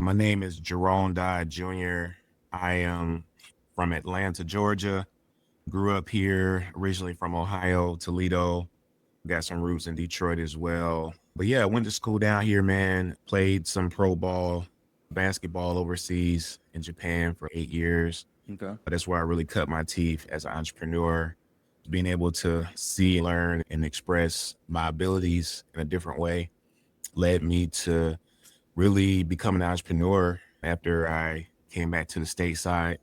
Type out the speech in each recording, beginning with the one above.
My name is Jerone Dodd Jr. I am from Atlanta, Georgia. Grew up here, originally from Ohio, Toledo. Got some roots in Detroit as well. But yeah, I went to school down here, man. Played some pro ball, basketball overseas in Japan for 8 years. Okay. But that's where I really cut my teeth as an entrepreneur. Being able to see, learn, and express my abilities in a different way led me to really become an entrepreneur after I came back to the stateside,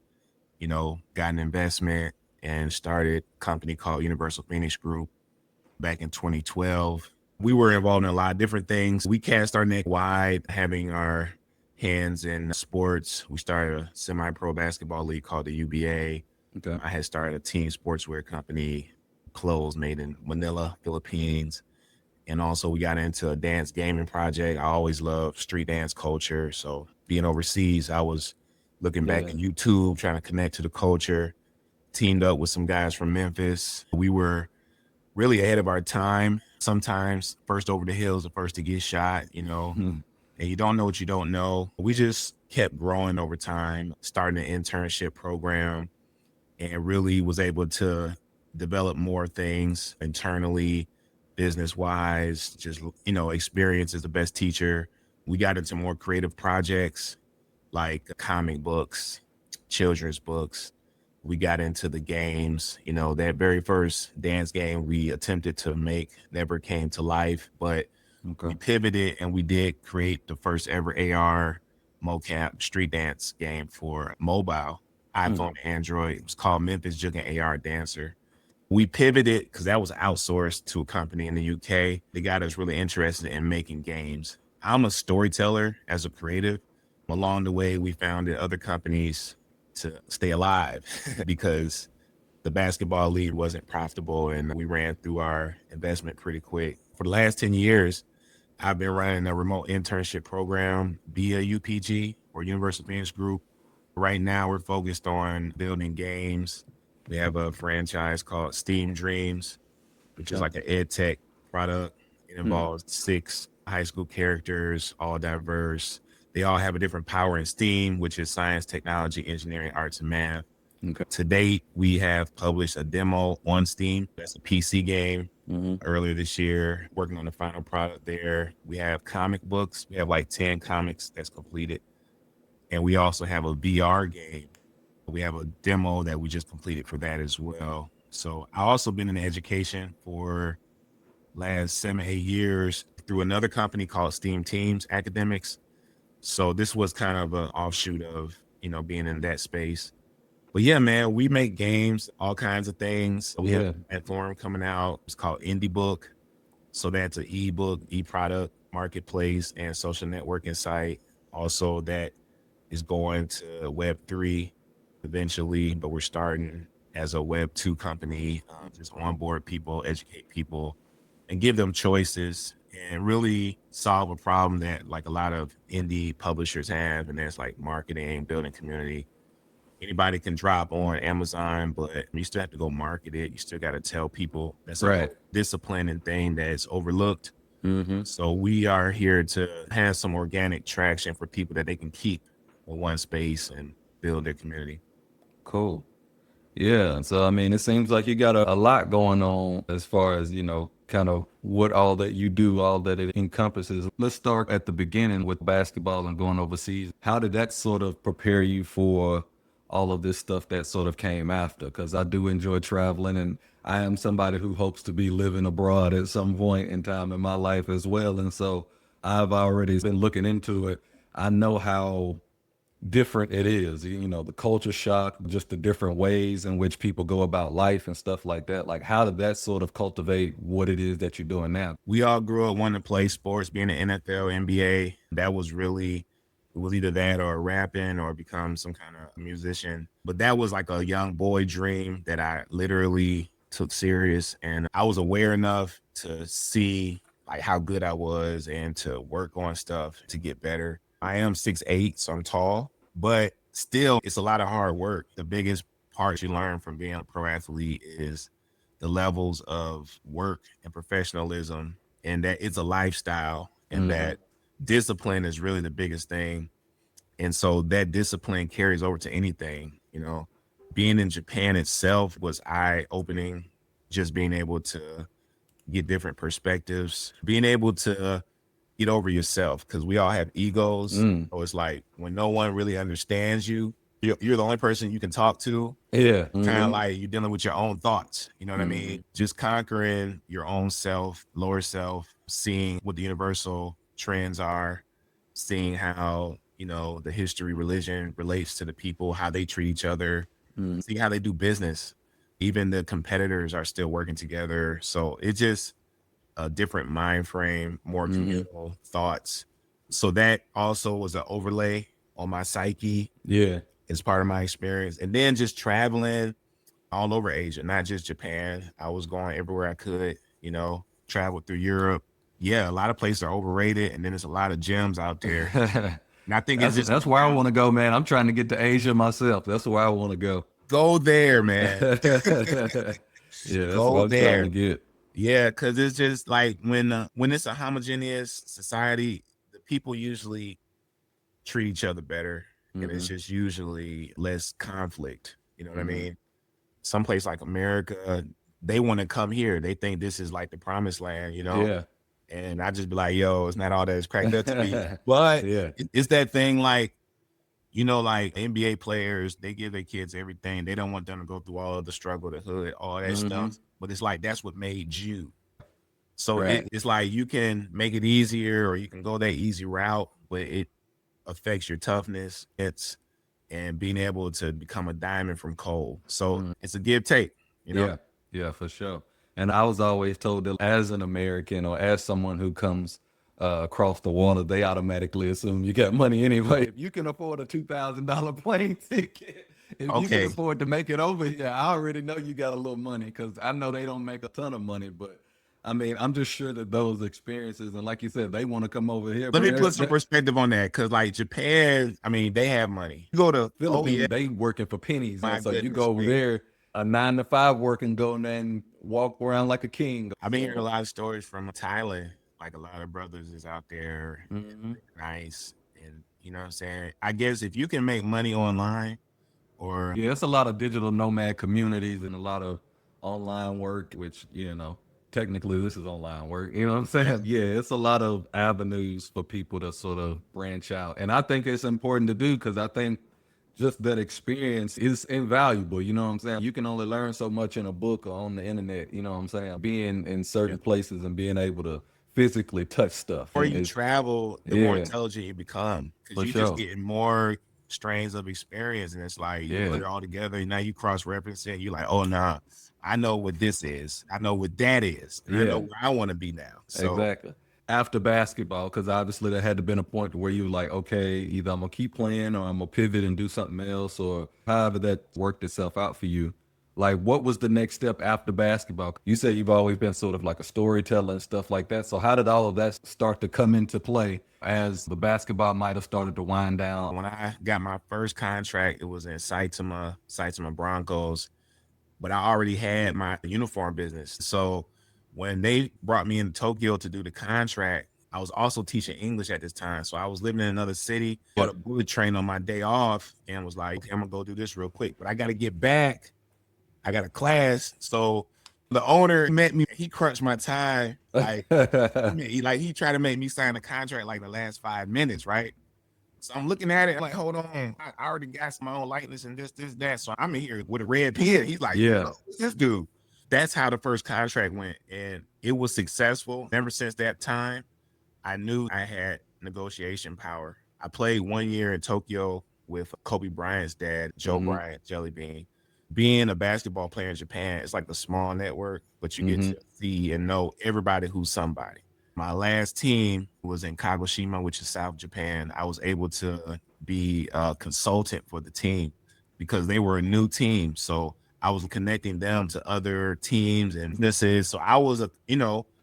got an investment and started a company called Universal Phoenix Group back in 2012. We were involved in a lot of different things. We cast our net wide, having our hands in sports. We started a semi-pro basketball league called the UBA. Okay. I had started a team sportswear company, clothes made in Manila, Philippines. And also we got into a dance gaming project. I always loved street dance culture. So being overseas, I was looking back at YouTube, trying to connect to the culture, teamed up with some guys from Memphis. We were really ahead of our time. Sometimes first over the hills, the first to get shot, and you don't know what you don't know. We just kept growing over time, starting an internship program, and really was able to develop more things internally, business wise. Just, experience is the best teacher. We got into more creative projects like comic books, children's books. We got into the games. That very first dance game we attempted to make never came to life, but we pivoted and we did create the first ever AR mocap street dance game for mobile, iPhone, Android. It was called Memphis Jookin AR Dancer. We pivoted because that was outsourced to a company in the UK. They got us really interested in making games. I'm a storyteller as a creative. Along the way, we founded other companies to stay alive because the basketball league wasn't profitable and we ran through our investment pretty quick. For the last 10 years, I've been running a remote internship program via UPG or Universal Phoenix Group. Right now, we're focused on building games. We have a franchise called Steam Dreams, which is like an ed tech product. It involves 6 high school characters, all diverse. They all have a different power in STEAM, which is science, technology, engineering, arts, and math. Okay. To date, we have published a demo on Steam. That's a PC game earlier this year, working on the final product there. We have comic books. We have like 10 comics that's completed. And we also have a VR game. We have a demo that we just completed for that as well. So I also been in education for last 7-8 years through another company called Steam Teams Academics. So this was kind of an offshoot of, being in that space. But yeah, man, we make games, all kinds of things. We have a platform coming out. It's called Indie Book. So that's an ebook, e-product, marketplace, and social networking site. Also, that is going to Web3 eventually, but we're starting as a Web2 company, just onboard people, educate people, and give them choices and really solve a problem that like a lot of indie publishers have, and that's like marketing, building community. Anybody can drop on Amazon, but you still have to go market it. You still got to tell people. That's a discipline and thing that's overlooked. So we are here to have some organic traction for people that they can keep in one space and build their community. Cool. Yeah. So, I mean, it seems like you got a lot going on as far as, kind of what all that you do, all that it encompasses. Let's start at the beginning with basketball and going overseas. How did that sort of prepare you for all of this stuff that sort of came after? Because I do enjoy traveling, and I am somebody who hopes to be living abroad at some point in time in my life as well. And so I've already been looking into it. I know how different it is, the culture shock, just the different ways in which people go about life and stuff like that. Like, how did that sort of cultivate what it is that you're doing now? We all grew up wanting to play sports, being an NFL, NBA. That was really, it was either that or rapping or become some kind of musician. But that was like a young boy dream that I literally took serious. And I was aware enough to see like how good I was and to work on stuff to get better. I am 6'8", so I'm tall, but still it's a lot of hard work. The biggest part you learn from being a pro athlete is the levels of work and professionalism, and that it's a lifestyle, and that discipline is really the biggest thing. And so that discipline carries over to anything, you know. Being in Japan itself was eye-opening, just being able to get different perspectives, being able to get over yourself, because we all have egos. So it's like when no one really understands you, you're the only person you can talk to. Yeah. Kind of like you're dealing with your own thoughts. You know what I mean? Just conquering your own self, lower self, seeing what the universal trends are, seeing how, you know, the history, religion relates to the people, how they treat each other, see how they do business. Even the competitors are still working together. So it's just a different mind frame, more communal thoughts. So that also was an overlay on my psyche Yeah. as part of my experience. And then just traveling all over Asia, not just Japan. I was going everywhere I could, you know, traveled through Europe. Yeah, a lot of places are overrated, and then there's a lot of gems out there. And I think it's just That's where I want to go, man. I'm trying to get to Asia myself. That's where I want to go. go there, man. Yeah, that's Go what I'm trying there. to get. Yeah, because it's just like when it's a homogeneous society, the people usually treat each other better, and it's just usually less conflict. You know what I mean? Some place like America, they want to come here. They think this is like the promised land, you know? Yeah. And I just be like, yo, it's not all that it's cracked up to be. But Yeah. it's that thing like, you know, like NBA players, they give their kids everything. They don't want them to go through all of the struggle, the hood, all that stuff. But it's like that's what made you. So Right. it's like you can make it easier or you can go that easy route, but it affects your toughness. It's and being able to become a diamond from coal. So it's a give take, you know? Yeah. Yeah, for sure. And I was always told that as an American or as someone who comes across the water, they automatically assume you got money anyway. If you can afford a $2,000 plane ticket, if you can Okay. afford to make it over here, I already know you got a little money because I know they don't make a ton of money. But I mean, I'm just sure that those experiences, and like you said, they want to come over here. Let me But put some perspective on that, because like Japan, I mean, they have money. You go to Philippines, they working for pennies. my And so you goodness go over me. there, a 9 to 5 working, go in there and walk around like a king. I've been hearing a lot of stories from Thailand. Like a lot of brothers is out there, nice, and you know what I'm saying. I guess if you can make money online, or Yeah, it's a lot of digital nomad communities and a lot of online work, which, you know, technically this is online work. You know what I'm saying? Yeah, it's a lot of avenues for people to sort of branch out. And I think it's important to do because I think just that experience is invaluable. You know what I'm saying? You can only learn so much in a book or on the internet. You know what I'm saying? Being in certain places and being able to physically touch stuff. the more you Is, travel, the more yeah, intelligent you become, because for you just sure. getting more strains of experience, and it's like you put Yeah, it all together, and now you cross reference it. You're like, oh nah, I know what this is, I know what that is, and I know yeah. where I want to be now. So Exactly. After basketball, because obviously there had to been a point where you were like, okay, either I'm gonna keep playing or I'm gonna pivot and do something else, or however that worked itself out for you. Like, what was the next step after basketball? You said you've always been sort of like a storyteller and stuff like that. So how did all of that start to come into play as the basketball might have started to wind down? when I got my first contract, it was in Saitama Broncos, but I already had my uniform business. So when they brought me in Tokyo to do the contract, I was also teaching English at this time. So I was living in another city, bought a bullet train on my day off, and was like, okay, I'm gonna go do this real quick, but I got to get back. I got a class. So the owner met me, he crunched my time. Like, he tried to make me sign a contract like the last 5 minutes, right? So I'm looking at it like, hold on, I already got my own likeness and this, that. So I'm in here with a red pen. He's like, Yeah. who's this dude? That's how the first contract went. And it was successful. Ever since that time, I knew I had negotiation power. I played 1 year in Tokyo with Kobe Bryant's dad, Joe Bryant, Jelly Bean. Being a basketball player in Japan, it's like the small network, but you get to see and know everybody who's somebody. My last team was in Kagoshima, which is South Japan. I was able to be a consultant for the team because they were a new team. So I was connecting them to other teams and businesses. So I was the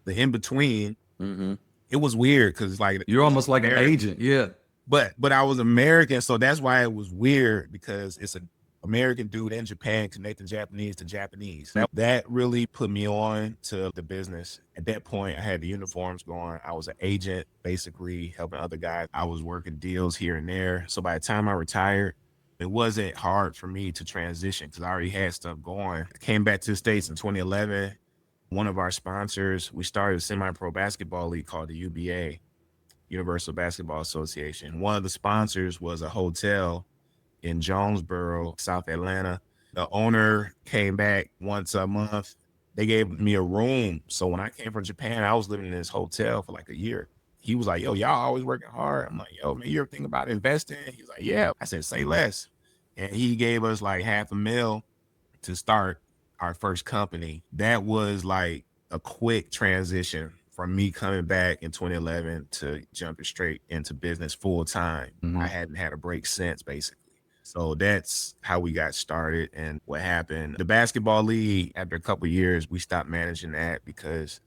in between. It was weird because like You're almost like an agent. Yeah. but I was American, so that's why it was weird, because it's a American dude in Japan connecting Japanese to Japanese. That really put me on to the business. At that point, I had the uniforms going. I was an agent, basically helping other guys. I was working deals here and there. So by the time I retired, it wasn't hard for me to transition because I already had stuff going. I came back to the States in 2011. One of our sponsors, we started a semi-pro basketball league called the UBA, Universal Basketball Association. One of the sponsors was a hotel in Jonesboro, South Atlanta. The owner came back once a month. They gave me a room. So when I came from Japan, I was living in this hotel for like a year. He was like, yo, y'all always working hard. I'm like, yo, man, you ever think about investing? He's like, yeah. I said, say less. And he gave us like $500,000 to start our first company. That was like a quick transition from me coming back in 2011 to jumping straight into business full time. I hadn't had a break since, basically. So that's how we got started and what happened. The basketball league, after a couple of years, we stopped managing that because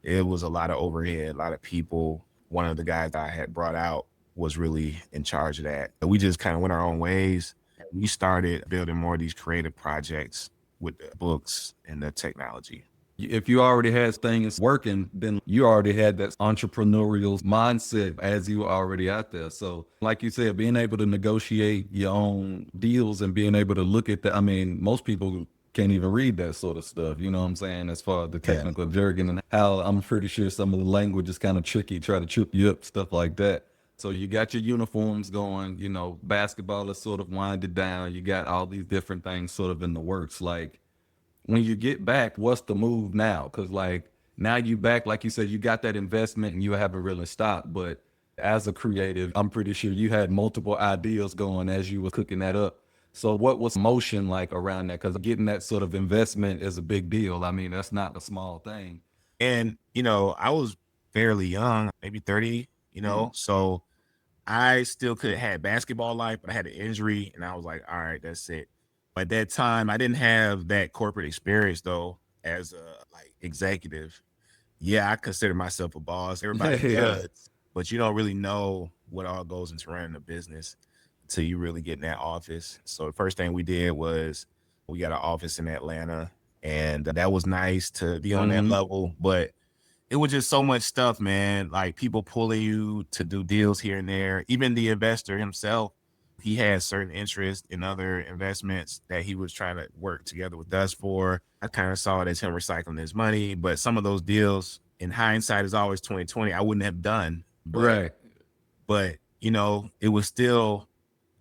it was a lot of overhead, a lot of people. One of the guys I had brought out was really in charge of that. We just kind of went our own ways. We started building more of these creative projects with the books and the technology. If you already had things working, then you already had that entrepreneurial mindset as you were already out there. So like you said, being able to negotiate your own deals and being able to look at that. I mean, most people can't even read that sort of stuff. You know what I'm saying? As far as the technical jargon and how I'm pretty sure some of the language is kind of tricky, try to trip you up, stuff like that. So you got your uniforms going, you know, basketball is sort of winded down. You got all these different things sort of in the works. Like, when you get back, what's the move now? Because like now you back, like you said, you got that investment and you haven't really stopped. But as a creative, I'm pretty sure you had multiple ideas going as you were cooking that up. So what was motion like around that? Because getting that sort of investment is a big deal. I mean, that's not a small thing. And, you know, I was fairly young, maybe 30, you know, so I still could have had basketball life, but I had an injury and I was like, all right, that's it. But at that time, I didn't have that corporate experience though, as a like executive. Yeah, I consider myself a boss. Everybody does, but you don't really know what all goes into running a business until you really get in that office. So the first thing we did was we got an office in Atlanta, and that was nice to be on that level, but it was just so much stuff, man. Like people pulling you to do deals here and there. Even the investor himself, he had certain interest in other investments that he was trying to work together with us for. I kind of saw it as him recycling his money, but some of those deals, in hindsight, is always 2020. I wouldn't have done, but you know, it was still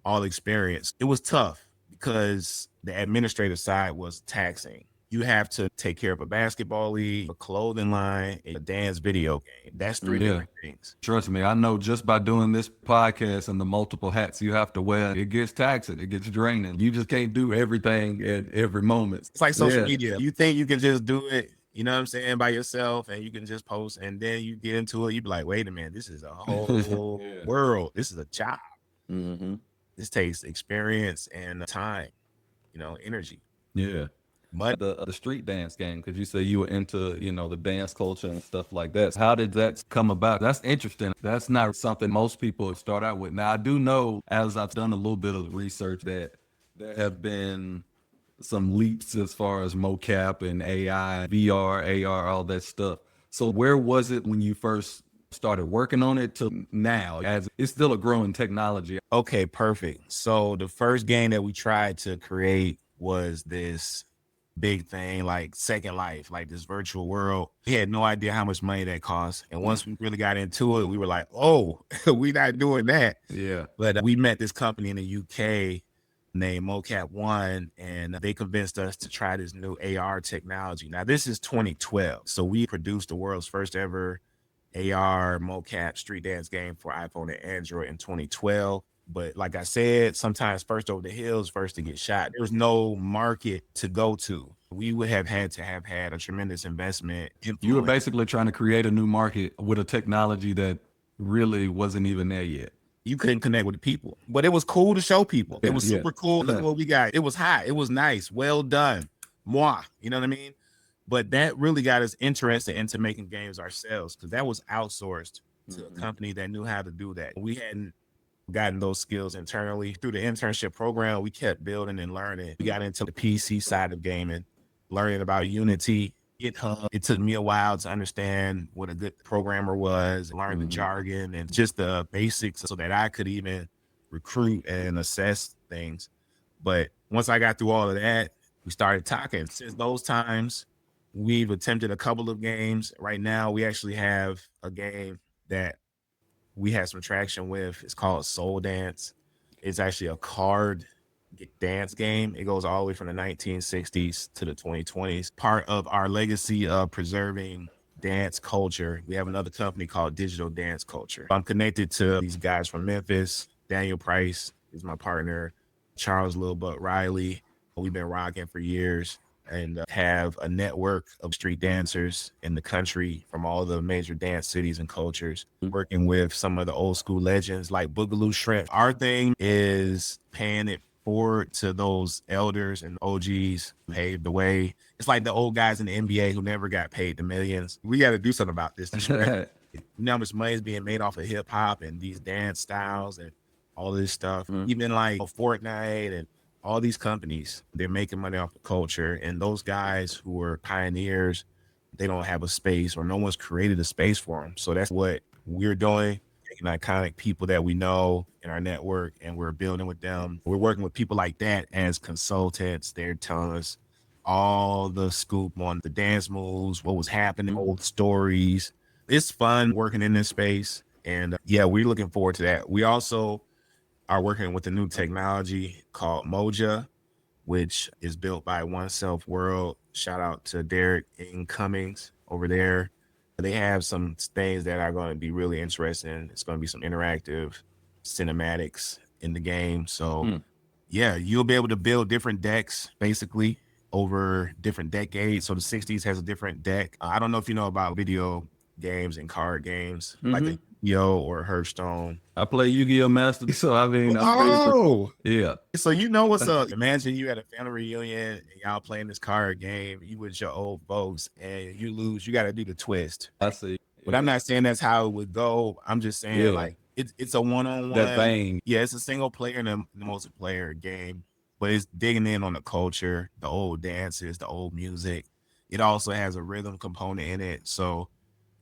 all experience. It was tough because the administrative side was taxing. You have to take care of a basketball league, a clothing line, a dance video game. That's three different things. Trust me, I know just by doing this podcast and the multiple hats you have to wear, it gets taxing, it gets draining. You just can't do everything at every moment. It's like social media. You think you can just do it, you know what I'm saying, by yourself, and you can just post, and then you get into it, you be like, wait a minute, this is a whole world. This is a job. This takes experience and time, you know, energy. But the street dance game, because you say you were into, you know, the dance culture and stuff like that. How did that come about? That's interesting. That's not something most people start out with. Now, I do know, as I've done a little bit of research, that there have been some leaps as far as mocap and AI, VR, AR, all that stuff. So where was it when you first started working on it to now, as it's still a growing technology? Okay, perfect. So the first game that we tried to create was this big thing like Second Life, like this virtual world. We had no idea how much money that cost. And once we really got into it, we were like, oh, we not doing that. But we met this company in the UK named Mocap One, and they convinced us to try this new AR technology. Now, this is 2012. So we produced the world's first ever AR mocap street dance game for iPhone and Android in 2012. But like I said, sometimes first over the hills, first to get shot. There was no market to go to. We would have had to have had a tremendous investment. You were basically trying to create a new market with a technology that really wasn't even there yet. You couldn't connect with the people, but it was cool to show people. It was super cool. Look at what we got. It was hot. It was nice. Well done. Moi. You know what I mean? But that really got us interested into making games ourselves, because that was outsourced to a company that knew how to do that. We hadn't gotten those skills internally. Through the internship program, we kept building and learning. We got into the PC side of gaming, learning about Unity, GitHub. It took me a while to understand what a good programmer was, learn the jargon and just the basics so that I could even recruit and assess things. But once I got through all of that, we started talking. Since those times, we've attempted a couple of games. Right now, we actually have a game that we had some traction with. It's called Soul Dance. It's actually a card dance game. It goes all the way from the 1960s to the 2020s. Part of our legacy of preserving dance culture. We have another company called Digital Dance Culture. I'm connected to these guys from Memphis. Daniel Price is my partner. Charles Lil Buck Riley. We've been rocking for years and have a network of street dancers in the country from all the major dance cities and cultures, working with some of the old school legends like Boogaloo Shrimp. Our thing is paying it forward to those elders and OGs who paved the way. It's like the old guys in the NBA who never got paid the millions. We got to do something about this. You know how much money is being made off of hip hop and these dance styles and all this stuff. Even like Fortnite and all these companies, they're making money off the culture. And those guys who were pioneers, they don't have a space or no one's created a space for them. So that's what we're doing. Taking iconic people that we know in our network and we're building with them. We're working with people like that as consultants. They're telling us all the scoop on the dance moves, what was happening, old stories. It's fun working in this space. And yeah, we're looking forward to that. We also are working with a new technology called Moja, which is built by One Self World. Shout out to Derek and Cummings over there. They have some things that are going to be really interesting. It's going to be some interactive cinematics in the game. So yeah, you'll be able to build different decks basically over different decades. So the 60s has a different deck. I don't know if you know about video games and card games like the Yu-Gi-Oh or Hearthstone. I play Yu-Gi-Oh Master, so I mean, yeah. So you know what's up. Imagine you at a family reunion and y'all playing this card game, you with your old folks and you lose, you got to do the twist. I see. But I'm not saying that's how it would go. I'm just saying like it's a one-on-one. That thing. Yeah, it's a single player and a multiplayer game, but it's digging in on the culture, the old dances, the old music. It also has a rhythm component in it. So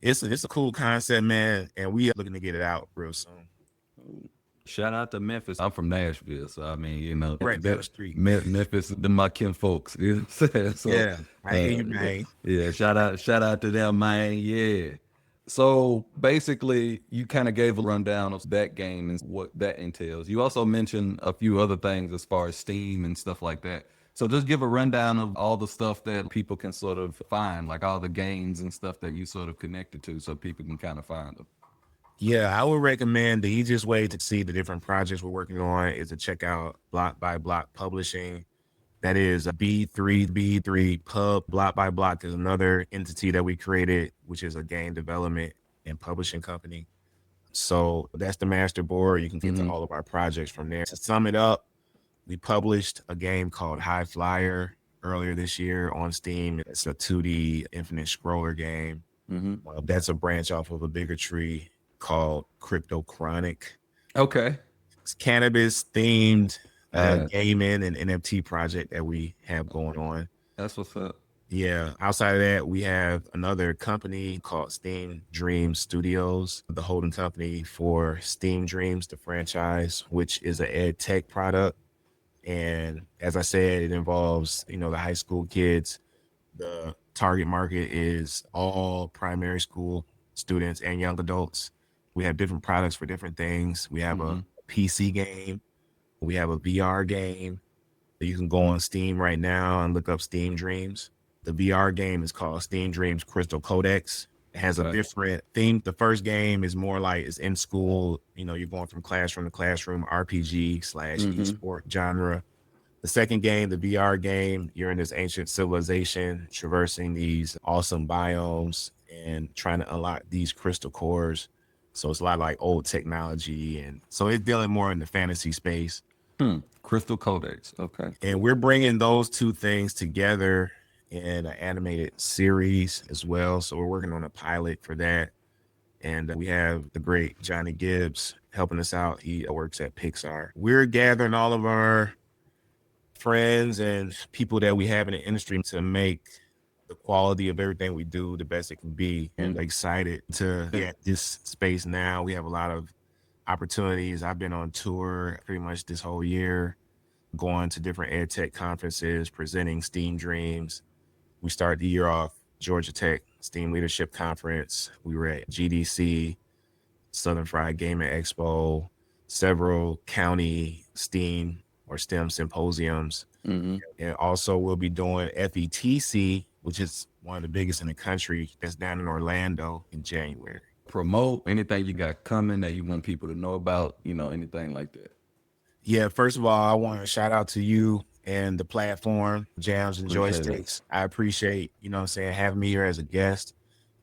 it's a cool concept, man. And we are looking to get it out real soon. Shout out to Memphis. I'm from Nashville, so I mean, you know, right down the street. Memphis, them my kin folks. You know what I'm saying? So, yeah, I hear you, man. Yeah, shout out to them, man. Yeah. So basically, you kind of gave a rundown of that game and what that entails. You also mentioned a few other things as far as Steam and stuff like that. So just give a rundown of all the stuff that people can sort of find, like all the games and stuff that you sort of connected to, so people can kind of find them. Yeah, I would recommend the easiest way to see the different projects we're working on is to check out Block by Block Publishing. That is a B3 Pub. Block by Block is another entity that we created, which is a game development and publishing company. So that's the master board. You can get to all of our projects from there. To sum it up, we published a game called High Flyer earlier this year on Steam. It's a 2D infinite scroller game. That's a branch off of a bigger tree called Crypto Chronic. Okay. It's cannabis themed gaming and NFT project that we have going on. That's what's up. Yeah. Outside of that, we have another company called Steam Dreams Studios, the holding company for Steam Dreams, the franchise, which is an ed tech product. And as I said, it involves, you know, the high school kids. The target market is all primary school students and young adults. We have different products for different things. We have a PC game. We have a VR game. You can go on Steam right now and look up Steam Dreams. The VR game is called Steam Dreams Crystal Codex. It has a different theme. The first game is more like it's in school. You know, you're going from classroom to classroom, RPG / esport genre. The second game, the VR game, you're in this ancient civilization, traversing these awesome biomes and trying to unlock these crystal cores. So it's a lot like old technology. And so it's dealing more in the fantasy space. Crystal Codex. Okay. And we're bringing those two things together in an animated series as well. So we're working on a pilot for that. And we have the great Johnny Gibbs helping us out. He works at Pixar. We're gathering all of our friends and people that we have in the industry to make the quality of everything we do the best it can be. And excited to be at this space now. We have a lot of opportunities. I've been on tour pretty much this whole year, going to different ed tech conferences, presenting STEAM Dreams. We started the year off Georgia Tech STEAM Leadership Conference. We were at GDC, Southern Fried Gaming Expo, several county STEAM or STEM symposiums. And also we'll be doing FETC, which is one of the biggest in the country, that's down in Orlando in January. Promote anything you got coming that you want people to know about, you know, anything like that. Yeah, first of all, I want to shout out to you and the platform, Jams and Appreciate it. Joysticks. I appreciate, you know what I'm saying, having me here as a guest.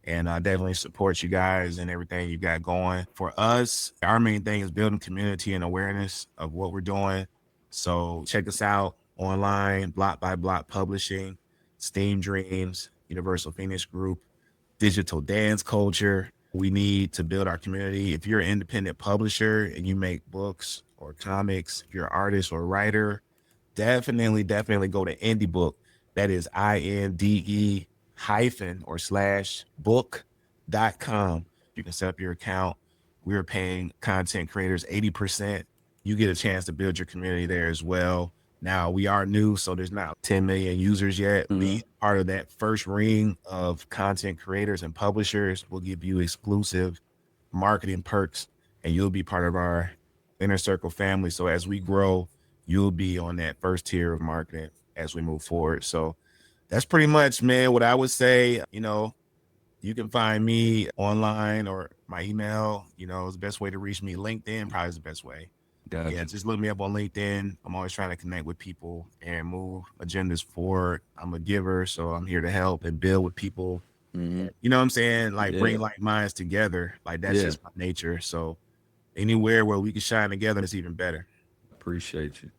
And I definitely support you guys and everything you got going. For us, our main thing is building community and awareness of what we're doing. So check us out online, Block by Block Publishing, Steam Dreams, Universal Phoenix Group, Digital Dance Culture. We need to build our community. If you're an independent publisher and you make books or comics, if you're an artist or writer, definitely go to Indie Book. That is INDE hyphen or slash book.com. You can set up your account. We're paying content creators 80%. You get a chance to build your community there as well. Now we are new, so there's not 10 million users yet. Be part of that first ring of content creators and publishers. We'll give you exclusive marketing perks, and you'll be part of our inner circle family. So as we grow, you'll be on that first tier of marketing as we move forward. So that's pretty much, man, what I would say. You know, you can find me online or my email, you know, is the best way to reach me. LinkedIn probably is the best way. Gotcha. Yeah, just look me up on LinkedIn. I'm always trying to connect with people and move agendas forward. I'm a giver, so I'm here to help and build with people. You know what I'm saying? Like bring like minds together. Like that's just my nature. So anywhere where we can shine together, it's even better. Appreciate you.